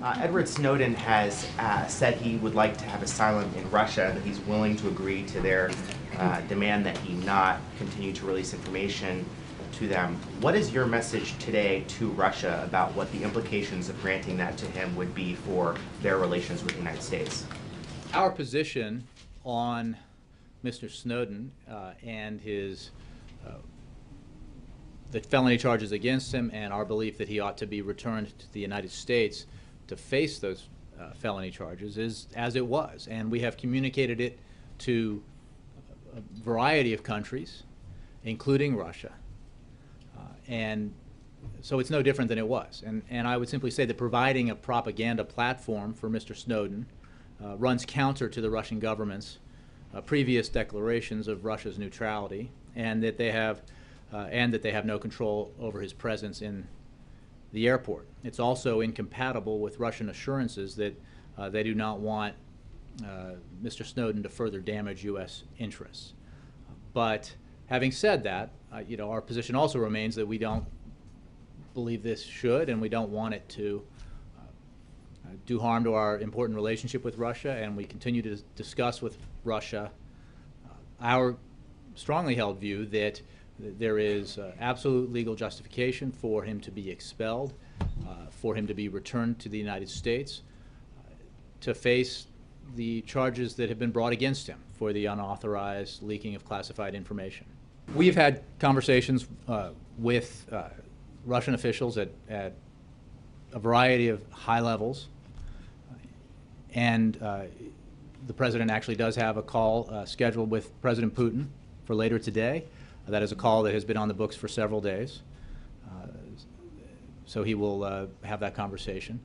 Edward Snowden has said he would like to have asylum in Russia, that he's willing to agree to their demand that he not continue to release information to them. What is your message today to Russia about what the implications of granting that to him would be for their relations with the United States? Our position on Mr. Snowden and his the felony charges against him, and our belief that he ought to be returned to the United States to face those felony charges is as it was, and we have communicated it to a variety of countries, including Russia, and so it's no different than it was. And I would simply say that providing a propaganda platform for Mr. Snowden runs counter to the Russian government's previous declarations of Russia's neutrality, and that they have no control over his presence in the airport. It's also incompatible with Russian assurances that they do not want Mr. Snowden to further damage U.S. interests. But having said that, our position also remains that we don't believe this should, and we don't want it to do harm to our important relationship with Russia, and we continue to discuss with Russia our strongly held view that there is absolute legal justification for him to be expelled, for him to be returned to the United States, to face the charges that have been brought against him for the unauthorized leaking of classified information. We've had conversations with Russian officials at a variety of high levels, and the President actually does have a call scheduled with President Putin for later today. That is a call that has been on the books for several days, so he will have that conversation.